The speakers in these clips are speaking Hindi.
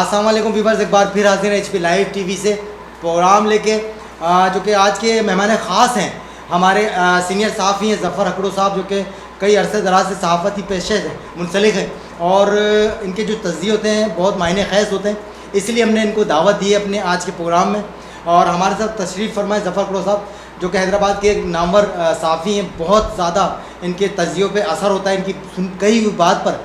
अस्सलाम वालेकुम व्यूअर्स, एक बार फिर हाजिर है HP लाइव टीवी से प्रोग्राम लेके, जो कि आज के मेहमान ख़ास हैं हमारे सीनियर सहाफ़ी हैं ज़फ़र अकड़ो साहब, जो कि कई अरसे दराज से सहाफ़ती पेशे से मुंसलिक हैं और इनके जो तज़किये होते हैं बहुत मायने ख़ैज़ होते हैं। इसलिए हमने इनको दावत दी है अपने आज के प्रोग्राम में और हमारे साथ तशरीफ़ फरमाए ज़फ़र अकड़ो साहब, जो कि हैदराबाद के एक नामवर सहाफ़ी हैं। बहुत ज़्यादा इनके तज़कियों पे असर होता है, इनकी कई बात पर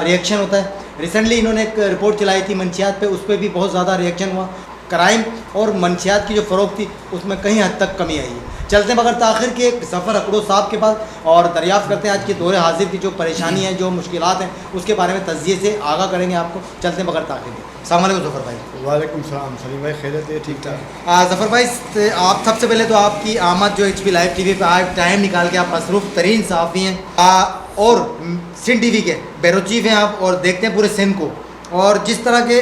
रिएक्शन होता है। रिसेंटली इन्होंने एक रिपोर्ट चलाई थी मंशियात पे, उस पर भी बहुत ज़्यादा रिएक्शन हुआ। क्राइम और मंशियात की जो फ़रोग थी उसमें कहीं हद तक कमी आई है। चलते हैं बगैर ताख़िर के ज़फ़र अकड़ो साहब के पास और दरियाफ़्त करते हैं आज के दौरे हाजिर की जो परेशानी है, जो मुश्किलात हैं, उसके बारे में तज़किये से आगाह करेंगे आपको। चलते हैं बगैर ताख़िर के। अस्सलाम वालेकुम ज़फ़र भाई। वालेकुम सलाम सलीम भाई, खैरियत है? ठीक ठाक। ज़फ़र भाई, आप सबसे पहले तो आपकी आमद जो HP लाइव टीवी पे आज टाइम निकाल के आप मसरूफ़ तरीन सहाफ़ी हैं और सिंध TV के ब्यूरो चीफ़ हैं आप, और देखते हैं पूरे सिंध को, और जिस तरह के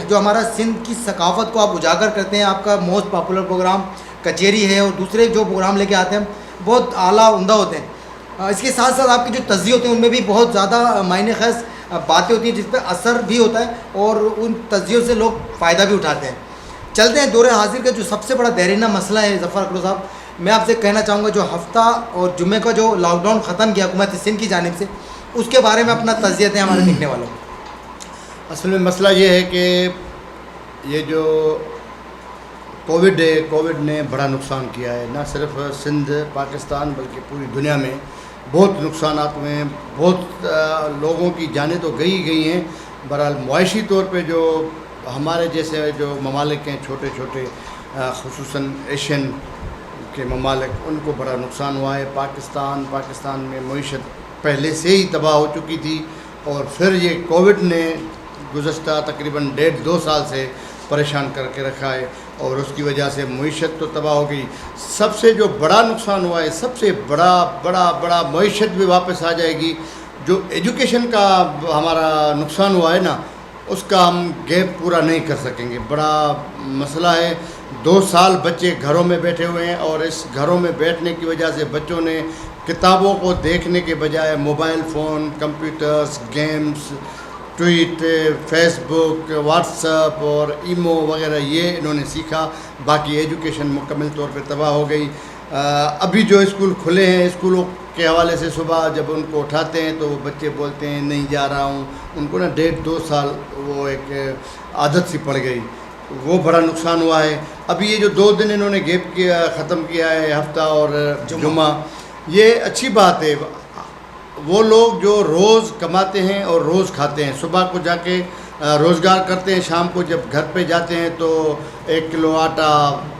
जो हमारा सिंध की सकाफ़त को आप उजागर करते हैं। आपका मोस्ट पॉपुलर प्रोग्राम कचेरी है और दूसरे जो प्रोग्राम लेके आते हैं बहुत आला उम्दा होते हैं। इसके साथ साथ आपके जो तज़किये होते हैं उनमें भी बहुत ज़्यादा मायने ख़ास बातें होती हैं जिस पर असर भी होता है और उन तज़कियों से लोग फ़ायदा भी उठाते हैं। चलते हैं दौरे हाजिर का जो सबसे बड़ा देरीना मसला है ज़फ़र अकड़ो साहब, मैं आपसे कहना चाहूँगा जो हफ़्ता और जुम्मे का जो लॉकडाउन ख़त्म किया हुकूमत सिंध की जानिब से, उसके बारे में अपना तज़किया दें हमारे देखने वालों को। असल में मसला ये है कि ये जो कोविड है, कोविड ने बड़ा नुकसान किया है, ना सिर्फ सिंध पाकिस्तान बल्कि पूरी दुनिया में बहुत नुकसानात हुए हैं। बहुत लोगों की जानें तो गई हैं। बहरहाल मुआशी तौर पे जो हमारे जैसे जो ममालिक हैं, छोटे छोटे ख़ुसूसन एशियन के ममालिक, उनको बड़ा नुकसान हुआ है। पाकिस्तान में मईशत पहले से ही तबाह हो चुकी थी और फिर ये कोविड ने गुज़श्ता तकरीबन 1.5-2 साल से परेशान करके रखा है और उसकी वजह से मईशत तो तबाह हो गई। सबसे जो बड़ा नुकसान हुआ है, सबसे बड़ा मईशत भी वापस आ जाएगी। जो एजुकेशन का हमारा नुकसान हुआ है ना, उसका हम गैप पूरा नहीं कर सकेंगे। बड़ा मसला है। 2 साल बच्चे घरों में बैठे हुए हैं और इस घरों में बैठने की वजह से बच्चों ने किताबों को देखने के बजाय mobile phone, computers, games, tweet, Facebook, WhatsApp और ईमो वगैरह ये इन्होंने सीखा। बाकी एजुकेशन मुकम्मल तौर पर तबाह हो गई। अभी जो स्कूल खुले हैं, स्कूलों के हवाले से सुबह जब उनको उठाते हैं तो वो बच्चे बोलते हैं नहीं जा रहा हूँ। उनको ना 1.5-2 साल वो एक आदत सी पड़ गई, वो बड़ा नुकसान हुआ है। अभी ये जो 2 दिन इन्होंने गैप किया, ख़त्म किया है, हफ्ता और जुम्मा, ये अच्छी बात है। वो लोग जो रोज़ कमाते हैं और रोज़ खाते हैं, सुबह को जाके रोज़गार करते हैं, शाम को जब घर पे जाते हैं तो 1 किलो आटा,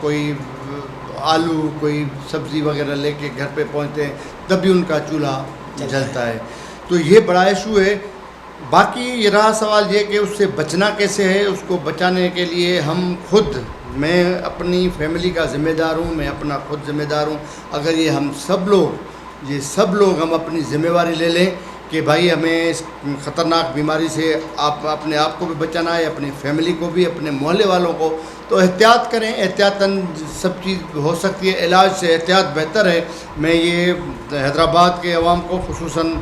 कोई आलू, कोई सब्ज़ी वगैरह लेके घर पे पहुंचते हैं, तभी उनका चूल्हा जलता है। तो ये बड़ा इशू है। बाकी ये रहा सवाल ये कि उससे बचना कैसे है। उसको बचाने के लिए हम खुद, मैं अपनी फैमिली का ज़िम्मेदार हूँ, मैं अपना खुद ज़िम्मेदार हूँ। अगर ये सब लोग हम अपनी ज़िम्मेवारी ले लें कि भाई हमें इस ख़तरनाक बीमारी से अपने आप को भी बचाना है, अपनी फैमिली को भी, अपने मोहल्ले वालों को, तो एहतियात करें। एहतियातन सब चीज़ हो सकती है, इलाज से एहतियात बेहतर है। मैं ये हैदराबाद के अवाम को, ख़ुसूसन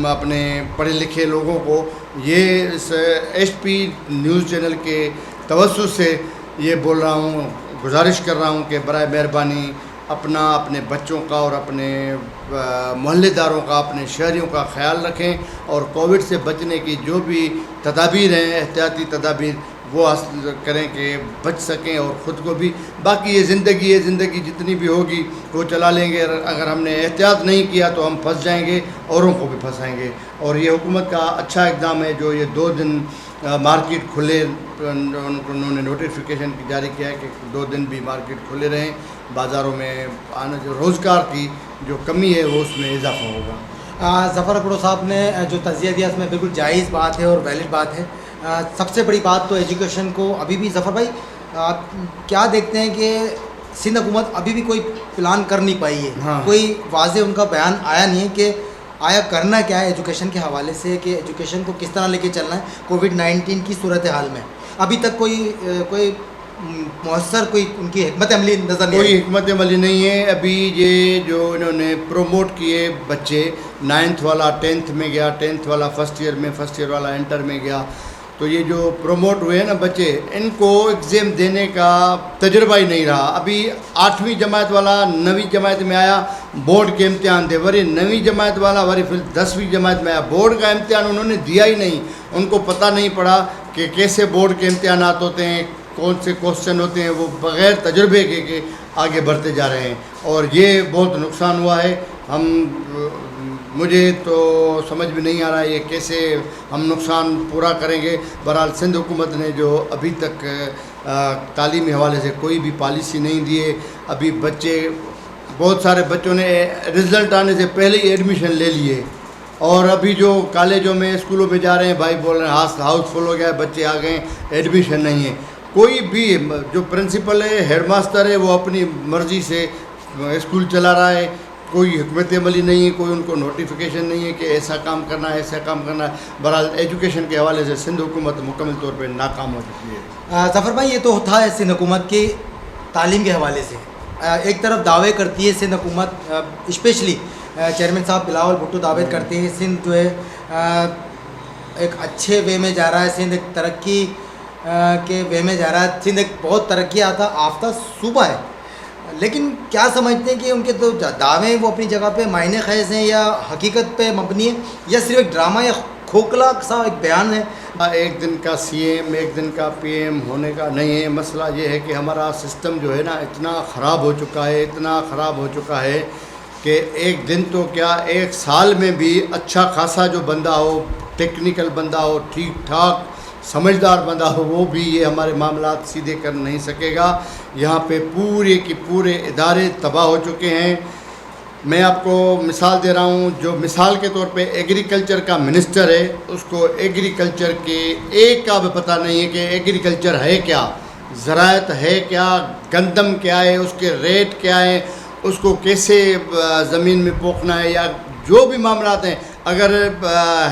अपने पढ़े लिखे लोगों को, ये इस HP न्यूज़ चैनल के तवज्जुह से ये बोल रहा हूँ, गुजारिश कर रहा हूँ कि बराए मेहरबानी अपने बच्चों का और अपने मोहल्लेदारों का, अपने शहरियों का ख्याल रखें और कोविड से बचने की जो भी तदाबीर हैं, एहतियाती तदाबीर, वो हासिल करें कि बच सकें और ख़ुद को भी। बाकी ये ज़िंदगी है, ज़िंदगी जितनी भी होगी वो चला लेंगे। अगर हमने एहतियात नहीं किया तो हम फंस जाएंगे, औरों को भी फंसाएंगे। और ये हुकूमत का अच्छा इक़दाम है जो ये 2 दिन मार्केट खुले, उन्होंने नोटिफिकेशन जारी किया है कि 2 दिन भी मार्केट खुले रहें। बाज़ारों में आने जो रोज़गार की जो कमी है वो उसमें इजाफा होगा। ज़फ़र अकड़ो साहब ने जो तज़किया दिया उसमें बिल्कुल जायज़ बात है और वैलिड बात है। सबसे बड़ी बात तो एजुकेशन को अभी भी ज़फ़र भाई आप क्या देखते हैं कि सिंध हुकूमत अभी भी कोई प्लान कर नहीं पाई है। हाँ। कोई वाज़े उनका बयान आया नहीं है कि आया करना क्या है एजुकेशन के हवाले से, कि एजुकेशन को किस तरह लेके चलना है कोविड-19 की सूरत हाल में। अभी तक कोई मौसर कोई उनकी हिकमत अमली नज़र नहीं, कोई हिकमत अमली नहीं है। अभी ये जो इन्होंने प्रोमोट किए बच्चे, 9th वाला 10th में गया, 10th वाला फर्स्ट ईयर में, फर्स्ट ईयर वाला इंटर में गया, तो ये जो प्रमोट हुए हैं ना बच्चे, इनको एग्ज़ाम देने का तजुर्बा ही नहीं रहा। अभी 8वीं जमात वाला 9वीं जमात में आया, बोर्ड के इम्तिहान दे, वरी 9वीं जमात वाला वरी फिर 10वीं जमात में आया, बोर्ड का इम्तिहान उन्होंने दिया ही नहीं। उनको पता नहीं पड़ा कि कैसे बोर्ड के इम्तिहानात होते हैं, कौन से क्वेश्चन होते हैं। वो बग़ैर तजुर्बे के आगे बढ़ते जा रहे हैं और ये बहुत नुकसान हुआ है। मुझे तो समझ में नहीं आ रहा है ये कैसे हम नुकसान पूरा करेंगे। बहरहाल सिंध हुकूमत ने जो अभी तक तालीमी हवाले से कोई भी पॉलिसी नहीं दी है। अभी बच्चे, बहुत सारे बच्चों ने रिज़ल्ट आने से पहले ही एडमिशन ले लिए और अभी जो कॉलेजों में स्कूलों में जा रहे हैं, भाई बोल रहे हैं हाउसफुल हो गया है, बच्चे आ गए, एडमिशन नहीं है। कोई भी जो प्रिंसिपल है, हेडमास्टर है, वो अपनी मर्ज़ी से स्कूल चला रहा है। कोई हिकमत अमली नहीं है, कोई उनको नोटिफिकेशन नहीं है कि ऐसा काम करना है, ऐसा काम करना है। बहरहाल एजुकेशन के हवाले से सिंध हुकूमत मुकम्मल तौर पर नाकाम हो चुकी है। ज़फ़र भाई, ये तो था सिंध हुकूमत की तालीम के हवाले से। एक तरफ दावे करती है सिंध हुकूमत, स्पेशली चेयरमैन साहब बिलावल भुट्टो दावे करते हैं सिंध जो है एक अच्छे वे में जा रहा है, सिंध एक तरक्की के वे में जा रहा है, सिंध एक बहुत तरक्की याफ्ता सूबा है। लेकिन क्या समझते हैं कि उनके तो दावे वो अपनी जगह पे मायने ख़ैज़ हैं या हकीकत पे मबनी है या सिर्फ एक ड्रामा या खोखला सा एक बयान है? एक दिन का CM, एक दिन का PM होने का नहीं है। मसला ये है कि हमारा सिस्टम जो है ना इतना ख़राब हो चुका है, इतना ख़राब हो चुका है कि एक दिन तो क्या, एक साल में भी अच्छा खासा जो बंदा हो, टेक्निकल बंदा हो, ठीक ठाक समझदार बंदा हो, वो भी ये हमारे मामलात सीधे कर नहीं सकेगा। यहाँ पे पूरे के पूरे इदारे तबाह हो चुके हैं। मैं आपको मिसाल दे रहा हूँ, जो मिसाल के तौर पे एग्रीकल्चर का मिनिस्टर है, उसको एग्रीकल्चर के एक का भी पता नहीं है कि एग्रीकल्चर है क्या, ज़राअत है क्या, गंदम क्या है, उसके रेट क्या है, उसको कैसे ज़मीन में पोखना है, या जो भी मामलात हैं। अगर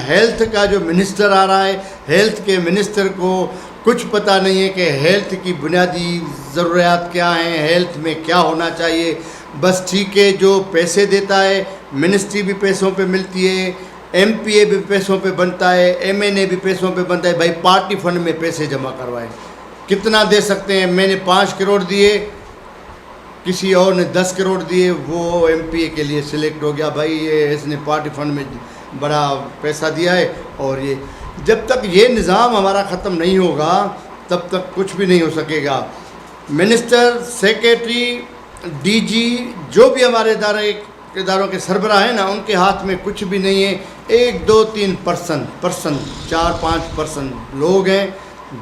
हेल्थ का जो मिनिस्टर आ रहा है, हेल्थ के मिनिस्टर को कुछ पता नहीं है कि हेल्थ की बुनियादी ज़रूरियात क्या हैं, हेल्थ में क्या होना चाहिए। बस ठीक है, जो पैसे देता है, मिनिस्ट्री भी पैसों पे मिलती है, MPA भी पैसों पे बनता है, MNA भी पैसों पे बनता है। भाई पार्टी फंड में पैसे जमा करवाएं, कितना दे सकते हैं? मैंने 5 करोड़ दिए, किसी और ने 10 करोड़ दिए, वो MPA के लिए सिलेक्ट हो गया। भाई ये इसने पार्टी फंड में बड़ा पैसा दिया है। और ये जब तक ये निज़ाम हमारा ख़त्म नहीं होगा तब तक कुछ भी नहीं हो सकेगा। मिनिस्टर, सेक्रेटरी, DG, जो भी हमारे इदारों के सरबराह हैं ना, उनके हाथ में कुछ भी नहीं है। 1, 2, 3 पर्सन 4-5% लोग हैं,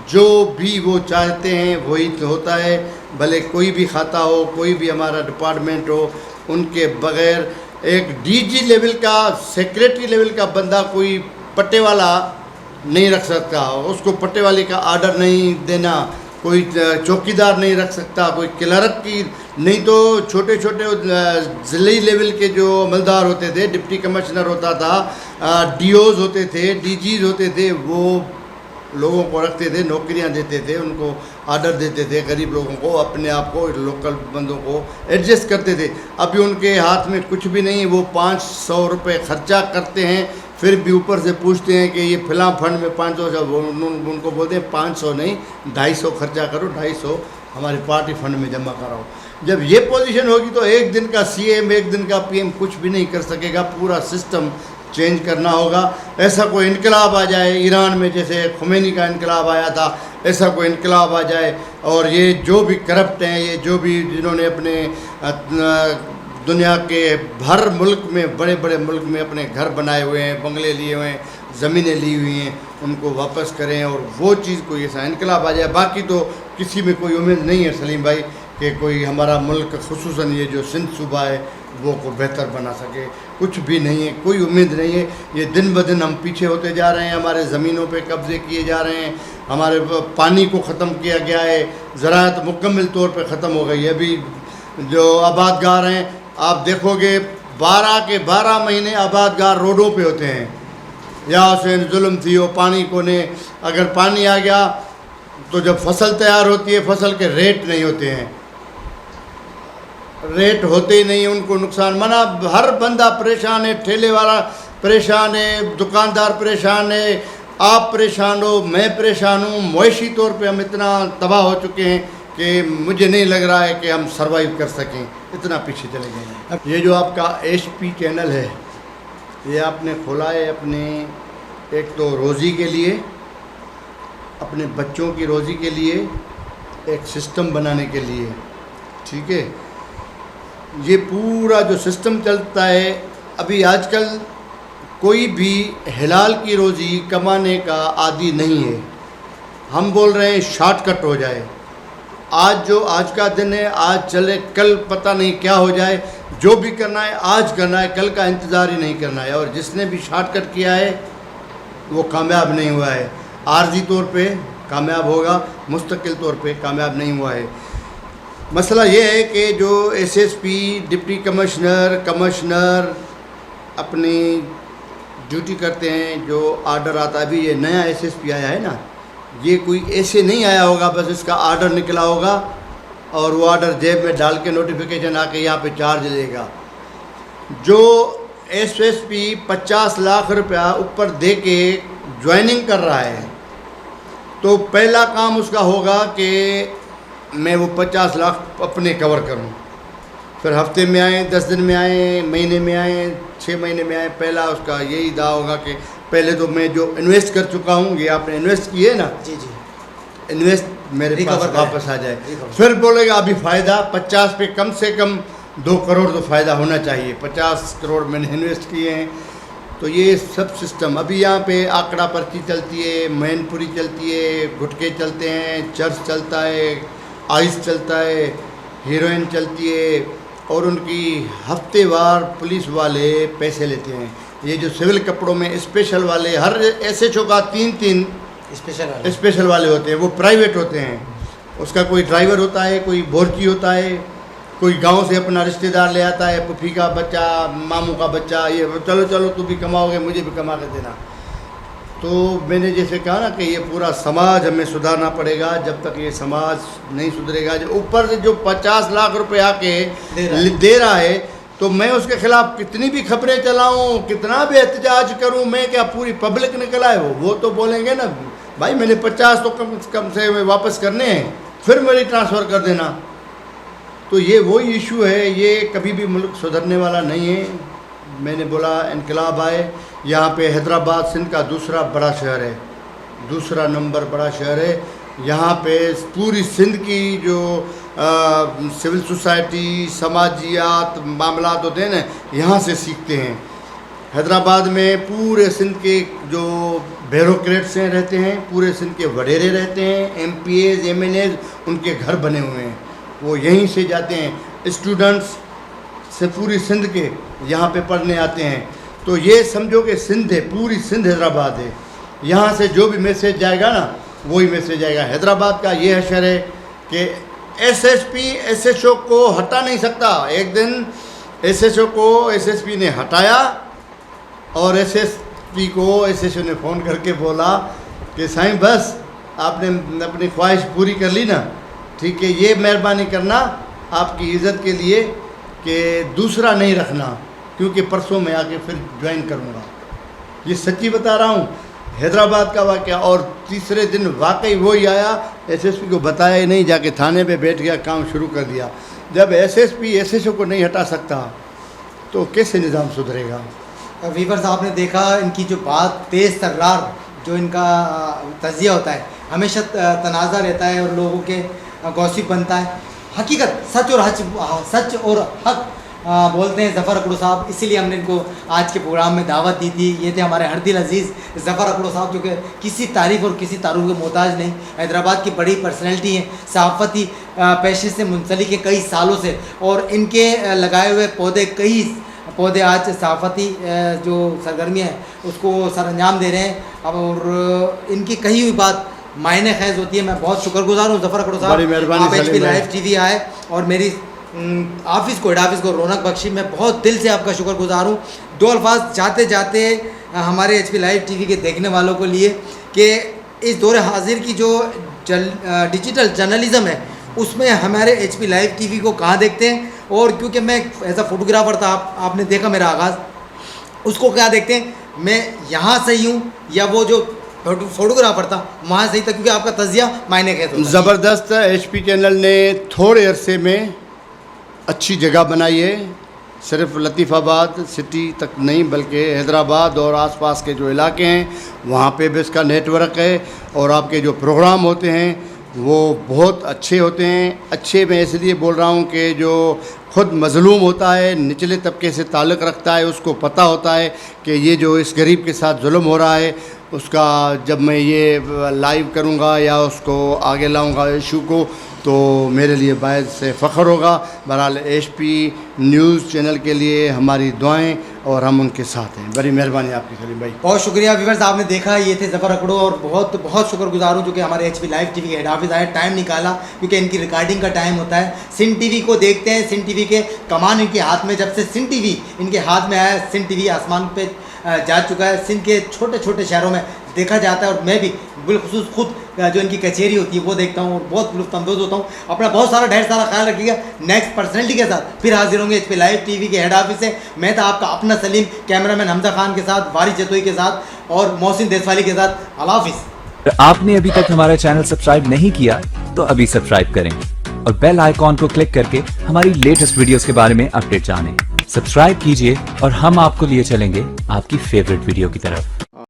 जो भी वो चाहते हैं वही तो होता है। भले कोई भी खाता हो, कोई भी हमारा डिपार्टमेंट हो, उनके बग़ैर एक DG लेवल का, सेक्रेटरी लेवल का बंदा कोई पट्टे वाला नहीं रख सकता, उसको पट्टे वाले का आर्डर नहीं देना, कोई चौकीदार नहीं रख सकता, कोई क्लर्क की नहीं, तो छोटे छोटे ज़िले लेवल के जो अमलदार होते थे, डिप्टी कमिश्नर होता था, DOs होते थे, DGs होते थे, वो लोगों को रखते थे, नौकरियां देते थे, उनको आर्डर देते थे, गरीब लोगों को, अपने आप को, लोकल बंदों को एडजस्ट करते थे। अभी उनके हाथ में कुछ भी नहीं है। वो 500 रुपये ख़र्चा करते हैं, फिर भी ऊपर से पूछते हैं कि ये फ़लाँ फंड में 500, उनको बोलते हैं 500 नहीं 250 खर्चा करो, 250 हमारी पार्टी फंड में जमा कराओ। जब ये पोजीशन होगी तो एक दिन का CM, एक दिन का PM कुछ भी नहीं कर सकेगा। पूरा सिस्टम चेंज करना होगा। ऐसा कोई इनकलाब आ जाए, ईरान में जैसे खुमैनी का इनकलाब आया था, ऐसा कोई इनकलाब आ जाए, और ये जो भी करप्ट हैं, ये जो भी जिन्होंने अपने दुनिया के हर मुल्क में, बड़े बड़े मुल्क में अपने घर बनाए हुए हैं, बंगले लिए हुए हैं, ज़मीनें ली हुई हैं, उनको वापस करें और वो चीज़ कोई ऐसा इनकलाब आ जाए। बाकी तो किसी में कोई उम्मीद नहीं है सलीम भाई कि कोई हमारा मुल्क, खुसूसन ये जो सिंध सूबा है, वो को बेहतर बना सके। कुछ भी नहीं है, कोई उम्मीद नहीं है। ये दिन ब दिन हम पीछे होते जा रहे हैं, हमारे ज़मीनों पे कब्ज़े किए जा रहे हैं, हमारे पानी को ख़त्म किया गया है, ज़राअत मुकम्मल तौर पे ख़त्म हो गई है। अभी जो आबादगार हैं, आप देखोगे 12 के 12 महीने आबादगार रोडों पे होते हैं। या हुसैन जुल्म थी हो, पानी को ने, अगर पानी आ गया तो जब फसल तैयार होती है, फसल के रेट नहीं होते हैं, रेट होते ही नहीं, उनको नुकसान। मना हर बंदा परेशान है, ठेले वाला परेशान है, दुकानदार परेशान है, आप परेशान हो, मैं परेशान हूँ, मुआशी तौर पे हम इतना तबाह हो चुके हैं कि मुझे नहीं लग रहा है कि हम सरवाइव कर सकें, इतना पीछे चले गए हैं। ये जो आपका HP चैनल है, ये आपने खोला है अपने एक तो रोज़ी के लिए, अपने बच्चों की रोज़ी के लिए, एक सिस्टम बनाने के लिए, ठीक है। ये पूरा जो सिस्टम चलता है, अभी आजकल कोई भी हलाल की रोज़ी कमाने का आदी नहीं है। हम बोल रहे हैं शॉर्टकट हो जाए, आज का दिन है, आज चले, कल पता नहीं क्या हो जाए, जो भी करना है आज करना है, कल का इंतज़ार ही नहीं करना है। और जिसने भी शॉर्टकट किया है वो कामयाब नहीं हुआ है, आर्जी तौर पे कामयाब होगा, मुस्तकिल तौर पे कामयाब नहीं हुआ है। मसला ये है कि जो SSP, डिप्टी कमिश्नर अपनी ड्यूटी करते हैं, जो आर्डर आता है, अभी ये नया SSP आया है ना, ये कोई ऐसे नहीं आया होगा, बस इसका आर्डर निकला होगा और वो आर्डर जेब में डाल के नोटिफिकेशन आके यहाँ पे चार्ज लेगा। जो SSP 50 लाख रुपया ऊपर दे के ज्वाइनिंग कर रहा है, तो पहला काम उसका होगा कि मैं वो 50 लाख अपने कवर करूं। फिर हफ्ते में आए, 10 दिन में आए, महीने में आए, 6 महीने में आए, पहला उसका यही दावा होगा कि पहले तो मैं जो इन्वेस्ट कर चुका हूँ, ये आपने इन्वेस्ट किए ना, जी जी, इन्वेस्ट मेरे पास वापस आ जाए। फिर बोलेगा अभी फ़ायदा 50 पे कम से कम 2 करोड़ तो फ़ायदा होना चाहिए, 50 करोड़ मैंने इन्वेस्ट किए हैं। तो ये सब सिस्टम अभी यहाँ पे आंकड़ा पर्ची चलती है, मैनपुरी चलती है, गुटखे चलते हैं, चर्च चलता है, आइस चलता है, हीरोइन चलती है, और उनकी हफ्तेवार पुलिस वाले पैसे लेते हैं। ये जो सिविल कपड़ों में स्पेशल वाले, हर SHO का 3 स्पेशल वाले होते हैं, वो प्राइवेट होते हैं। उसका कोई ड्राइवर होता है, कोई बोरची होता है, कोई गांव से अपना रिश्तेदार ले आता है, पुफी का बच्चा, मामू का बच्चा, ये चलो चलो तू भी कमाओगे, मुझे भी कमा के देना। तो मैंने जैसे कहा ना कि ये पूरा समाज हमें सुधारना पड़ेगा। जब तक ये समाज नहीं सुधरेगा, जो ऊपर से जो 50 लाख रुपए आके दे रहा है, तो मैं उसके खिलाफ कितनी भी खबरें चलाऊं, कितना भी एहतजाज करूं, मैं क्या पूरी पब्लिक निकल आए, वो तो बोलेंगे ना भाई मैंने 50 तो कम से वापस करने हैं, फिर मेरी ट्रांसफ़र कर देना। तो ये वही इशू है, ये कभी भी मुल्क सुधरने वाला नहीं है। मैंने बोला इनकलाब आए, यहाँ पे हैदराबाद सिंध का दूसरा बड़ा शहर है, दूसरा नंबर बड़ा शहर है। यहाँ पे पूरी सिंध की जो सिविल सोसाइटी, समाजियात मामलात होते हैं ना, यहाँ से सीखते हैं। हैदराबाद में पूरे सिंध के जो ब्यूरोक्रेट्स हैं रहते हैं, पूरे सिंध के वडेरे रहते हैं, MPAs MLAs, उनके घर बने हुए हैं, वो यहीं से जाते हैं। स्टूडेंट्स से पूरी सिंध के यहाँ पे पढ़ने आते हैं। तो ये समझो कि सिंध है, पूरी सिंध हैदराबाद है। यहाँ से जो भी मैसेज जाएगा ना, वही मैसेज आएगा। हैदराबाद का ये हशर है कि SSP SHO को हटा नहीं सकता। एक दिन SHO को SSP ने हटाया और SSP को SHO ने फ़ोन करके बोला कि साईं बस आपने अपनी ख्वाहिश पूरी कर ली ना, ठीक है, ये मेहरबानी करना आपकी इज़्ज़त के लिए कि दूसरा नहीं रखना, क्योंकि परसों मैं आके फिर ज्वाइन करूँगा। ये सच्ची बता रहा हूँ, हैदराबाद का वाक़या। और तीसरे दिन वाकई वही आया, SSP को बताया ही नहीं, जाके थाने पे बैठ गया, काम शुरू कर दिया। जब SSP SHO को नहीं हटा सकता तो कैसे निज़ाम सुधरेगा। वीवर्स, आपने देखा इनकी जो बात तेज़ तर्रार, जो इनका तजिया होता है, हमेशा तनाज़ा रहता है और लोगों के गॉसिप बनता है। हकीकत सच और हक बोलते हैं ज़फ़र अकड़ू साहब, इसीलिए हमने इनको आज के प्रोग्राम में दावत दी थी। ये थे हमारे हरदिल अजीज़ ज़फ़र अकड़ू साहब, जो कि किसी तारीफ़ और किसी तारुफ के मोहताज नहीं, हैदराबाद की बड़ी पर्सनैलिटी हैं, सहाफ़ती पेशे से मुंसलिक है कई सालों से, और इनके लगाए हुए पौधे आज सहाफ़ती जो सरगर्मियाँ हैं उसको सर अंजाम दे रहे हैं। और इनकी कही हुई बात मायने खैज़ होती है। मैं बहुत शुक्रगुजार हूँ ज़फ़र अकड़ू साहब, आप HP लाइव TV आए और मेरी ऑफिस को, हेड ऑफिस को रौनक बख्शी। मैं बहुत दिल से आपका शुक्रगुजार हूँ। 2 अल्फाज जाते जाते हमारे HP लाइव TV के देखने वालों को लिए कि इस दौर हाजिर की जो डिजिटल जर्नलिज़म है, उसमें हमारे HP लाइव TV को कहाँ देखते हैं। और क्योंकि मैं एज अ फोटोग्राफ़र था, आपने देखा मेरा आगाज़, उसको क्या देखते हैं, मैं यहाँ सही हूँ या वो जो फोटोग्राफर था वहाँ सही था, क्योंकि आपका तजिया मायने कहता है। ज़बरदस्त। HP चैनल ने थोड़े अरसे में अच्छी जगह बनाई है, सिर्फ लतीफ़ाबाद सिटी तक नहीं बल्कि हैदराबाद और आसपास के जो इलाके हैं वहाँ पे भी इसका नेटवर्क है। और आपके जो प्रोग्राम होते हैं वो बहुत अच्छे होते हैं। अच्छे मैं इसलिए बोल रहा हूँ कि जो खुद मज़लूम होता है, निचले तबके से ताल्लुक़ रखता है, उसको पता होता है कि ये जो इस गरीब के साथ जुल्म हो रहा है, उसका जब मैं ये लाइव करूँगा या उसको आगे लाऊँगा इशू को, तो मेरे लिए बायस से फ़ख्र होगा। बहरहाल HP न्यूज़ चैनल के लिए हमारी दुआएं और हम उनके साथ हैं। बड़ी मेहरबानी आपकी सलीम भाई। बहुत शुक्रिया व्यूअर्स, आपने देखा ये थे ज़फ़र अकड़ो, और बहुत बहुत शुक्रगुजार हूँ जो कि हमारे HP लाइव TV के हेड ऑफिस आए, टाइम निकाला, क्योंकि इनकी रिकॉर्डिंग का टाइम होता है। सिंध TV को देखते हैं, सिंध TV के कमान इनके हाथ में, जब से सिंध TV इनके हाथ में आया, सिंध TV आसमान पे जा चुका है। सिंध के छोटे छोटे शहरों में देखा जाता है, और मैं भी बिलखुसूस खुद जो इनकी कचेरी होती है वो देखता हूँ और बहुत लुत्फ़अंदोज़ होता हूँ। अपना बहुत सारा ढेर सारा ख्याल रखिएगा। नेक्स्ट पर्सनैलिटी के साथ फिर हाजिर होंगे HP लाइव TV के हेड ऑफिस से। मैं था आपका अपना सलीम, कैमरामैन हमजा खान के साथ, वारिस जतोई के साथ और मोहसिन देसवाली के साथ। अल्लाह हाफिज़। आपने अभी तक हमारा चैनल सब्सक्राइब नहीं किया तो अभी सब्सक्राइब करें और बेल आइकॉन को क्लिक करके हमारी लेटेस्ट वीडियोस के बारे में अपडेट जानें। सब्सक्राइब कीजिए और हम आपको लिए चलेंगे आपकी फेवरेट वीडियो की तरफ।